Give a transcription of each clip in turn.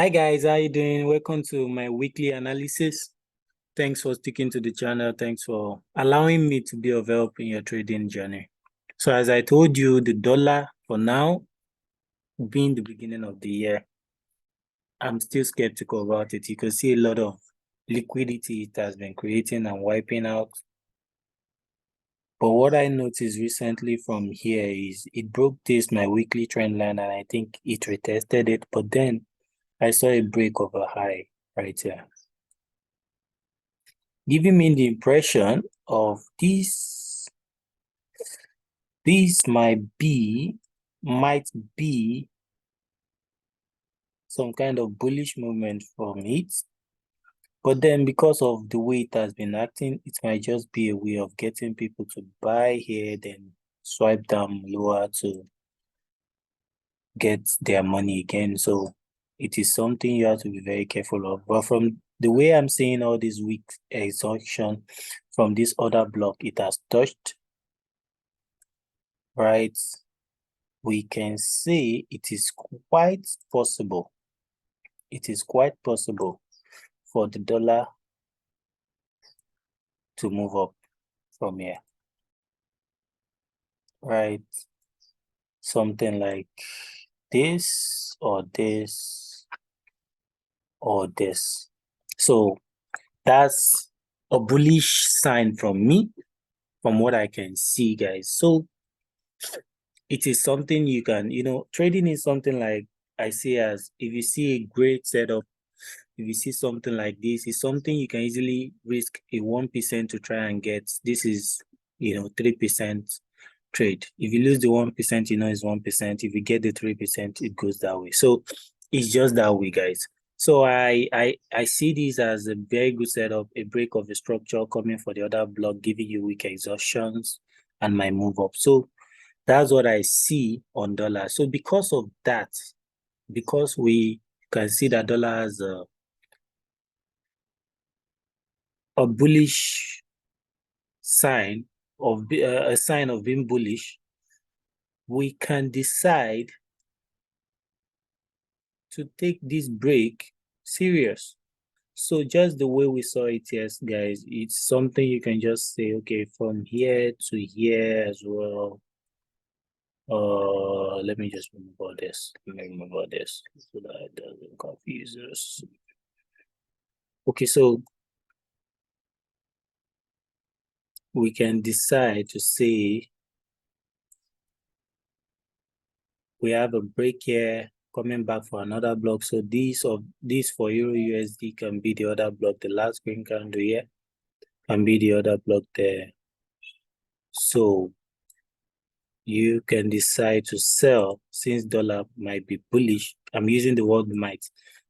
Hi guys, how you doing? Welcome to my weekly analysis. Thanks for sticking to the channel. Thanks for allowing me to be of help in your trading journey. So as I told you, the dollar for now, being the beginning of the year, I'm still skeptical about it. You can see a lot of liquidity it has been creating and wiping out. But what I noticed recently from here is it broke my weekly trend line, and I think it retested it, but then I saw a break of a high right here, giving me the impression of this might be some kind of bullish movement from it. But then because of the way it has been acting, it might just be a way of getting people to buy here, then swipe down lower to get their money again. So it is something you have to be very careful of. But from the way I'm seeing all this weak exhaustion from this other block, it has touched, right? We can say it is quite possible. It is quite possible for the dollar to move up from here, right? Something like this or this or this. So that's a bullish sign from me, from what I can see, guys. So it is something you can, trading is something like I see as if you see a great setup, if you see something like this, it's something you can easily risk a 1% to try and get. This is, 3% trade. If you lose the 1%, it's 1%. If you get the 3%, it goes that way. So it's just that way, guys. So I see this as a very good setup, a break of the structure coming for the other block, giving you weak exhaustions and my move up. So that's what I see on dollar. So because of that, because we can see that dollar has a bullish sign of a sign of being bullish, we can decide to take this break serious. So just the way we saw it, yes, guys, it's something you can just say, okay, from here to here as well. Let me just remove all this. Let me remove all this so that it doesn't confuse us. Okay, so we can decide to say we have a break here coming back for another block. So this for Euro USD can be the other block. The last green candle here can be the other block there. So you can decide to sell since dollar might be bullish. I'm using the word might.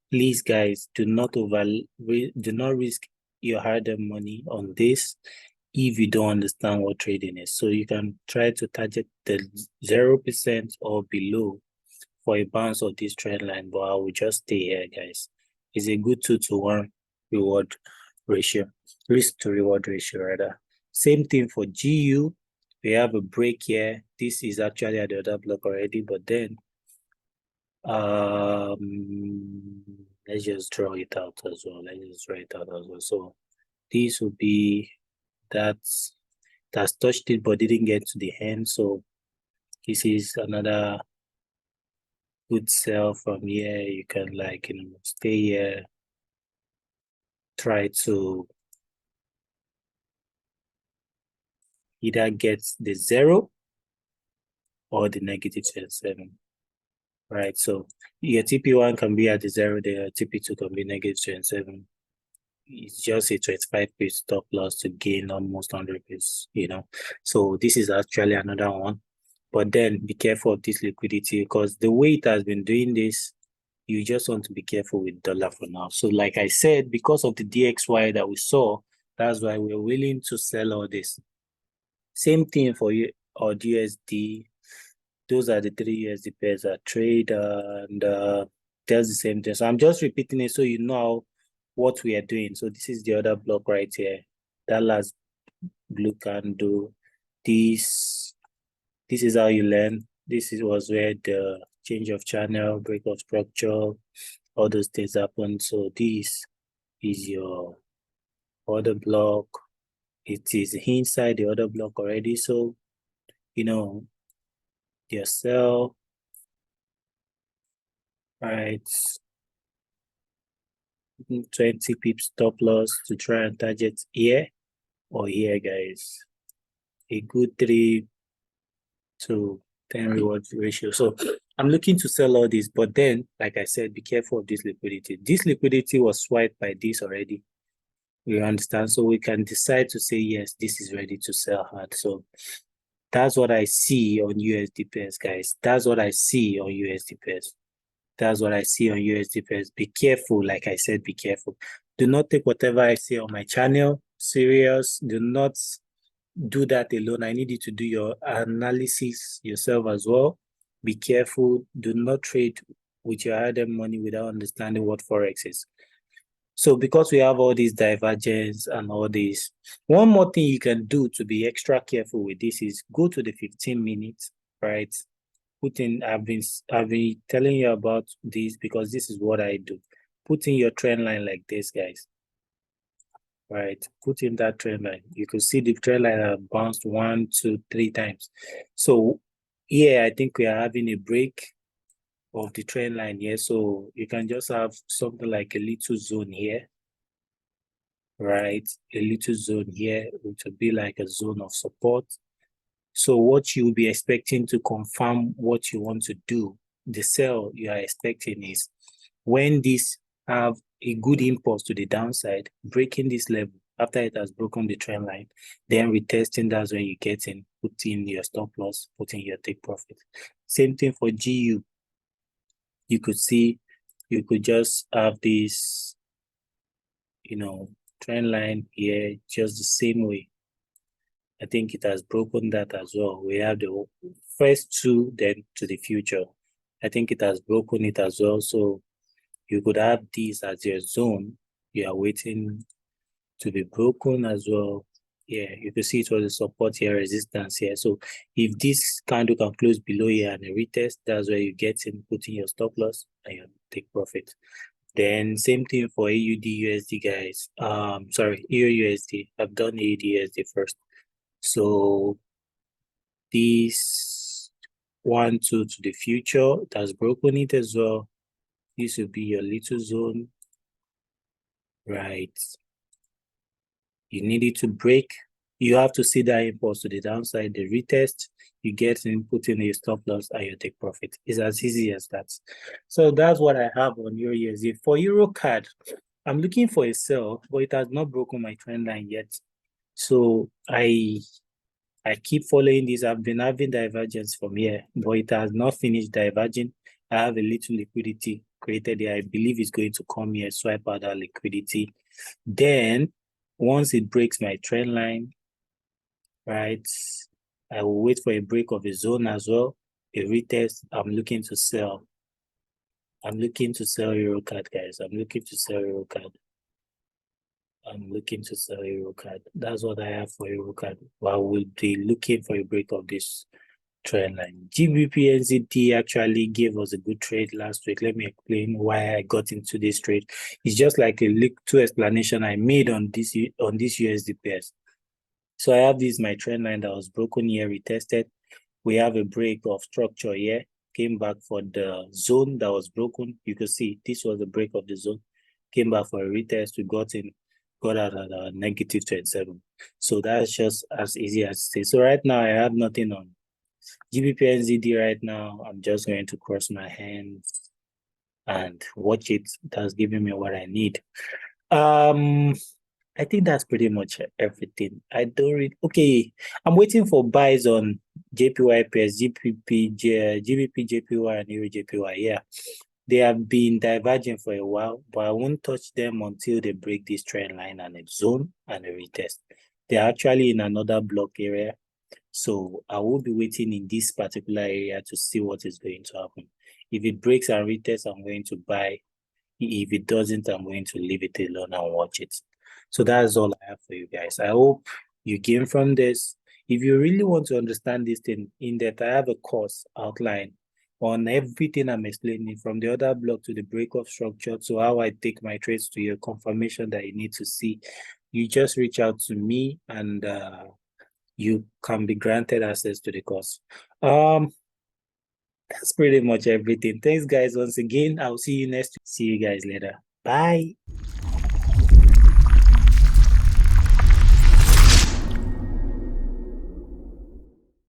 Please, guys, do not risk your hard-earned money on this if you don't understand what trading is. So you can try to target the 0% or below for a bounce of this trend line, but I will just stay here, guys. It's a good 2-to-1 reward ratio, risk to reward ratio rather. Same thing for GU. We have a break here. This is actually at the other block already, but then let's just draw it out as well. So this would be that's touched it but didn't get to the end. So this is another good sell from here. You can stay here, try to either get the 0 or the -27, right? So your TP1 can be at the 0 there, TP2 can be -27. It's just a 25 pips stop loss to gain almost 100 pips, So this is actually another one. But then be careful of this liquidity, because the way it has been doing this, you just want to be careful with dollar for now. So like I said, because of the DXY that we saw, that's why we're willing to sell all this. Same thing for you or USD. Those are the 3 USD pairs that trade, and that's the same thing. So I'm just repeating it so you know what we are doing. So this is the other block right here. That last blue candle. This is how you learn. Was where the change of channel, break of structure, all those things happen. So this is your order block. It is inside the order block already. So, your sell, right? 20 pips stop loss to try and target here or here, guys. A good 3 to 10 reward ratio. So I'm looking to sell all this, but then, like I said, be careful of this liquidity. This liquidity was swiped by this already. You understand? So we can decide to say, yes, this is ready to sell hard. So that's what I see on USD pairs, guys. That's what I see on USD pairs. That's what I see on USD pairs. Be careful. Like I said, be careful. Do not take whatever I say on my channel serious. Do not do that alone. I need you to do your analysis yourself as well. Be careful. Do not trade with your hard-earned money without understanding what Forex is. So because we have all these divergence and all this, one more thing you can do to be extra careful with this is go to the 15 minutes, right? Put in, I've been telling you about this because this is what I do. Put in your trend line like this, guys. Right, put in that trend line. You can see the trend line have bounced 1, 2, 3 times. So here, I think we are having a break of the trend line here. So you can just have something like a little zone here, right? A little zone here, which would be like a zone of support. So what you will be expecting to confirm what you want to do, the sell you are expecting is when this have a good impulse to the downside, breaking this level after it has broken the trend line, then retesting, that's when you get in, put in your stop loss, put in your take profit. Same thing for GU. You could see, you could just have this, trend line here, just the same way. I think it has broken that as well. We have the first two, then to the future. I think it has broken it as well. So you could have this as your zone. You are waiting to be broken as well. Yeah, you can see it was a support here, resistance here. So if this candle can close below here and a retest, that's where you get in, put in your stop loss and you take profit. Then same thing for AUD USD, guys. Sorry, EUR USD. I've done AUD USD first. So this 1, 2 to the future, it has broken it as well. This will be your little zone, right? You need it to break. You have to see that impulse to the downside, the retest, you get in, put in a stop loss, and you take profit. It's as easy as that. So that's what I have on EUR USD. For EURCAD, I'm looking for a sell, but it has not broken my trend line yet. So I keep following this. I've been having divergence from here, but it has not finished diverging. I have a little liquidity created here. I believe it's going to come here, swipe out that liquidity. Then, once it breaks my trend line, right, I will wait for a break of a zone as well. A retest, I'm looking to sell. I'm looking to sell EURCAD, guys. I'm looking to sell EURCAD. I'm looking to sell EURCAD. That's what I have for EURCAD. But I will be looking for a break of this trend line. GBPJPY actually gave us a good trade last week. Let me explain why I got into this trade. It's just like a little explanation I made on this USD pairs. So I have this my trend line that was broken here, retested. We have a break of structure here, came back for the zone that was broken. You can see this was the break of the zone, came back for a retest. We got out at a negative 27. So that's just as easy as say. So right now I have nothing on GBPNZD right now. I'm just going to cross my hands and watch it. That's giving me what I need. I think that's pretty much everything. I don't read. Okay, I'm waiting for buys on JPY pairs, GBPJPY and EURJPY. Yeah, they have been diverging for a while, but I won't touch them until they break this trend line and a zone and a retest. They're actually in another block area. So I will be waiting in this particular area to see what is going to happen. If it breaks and retests, I'm going to buy. If it doesn't, I'm going to leave it alone and watch it. So that's all I have for you guys. I hope you gain from this. If you really want to understand this thing in depth, I have a course outline on everything I'm explaining, from the order block to the breakup structure to how I take my trades to your confirmation that you need to see, you just reach out to me and you can be granted access to the course. That's pretty much everything. Thanks, guys. Once again, I'll see you next week. See you guys later. Bye.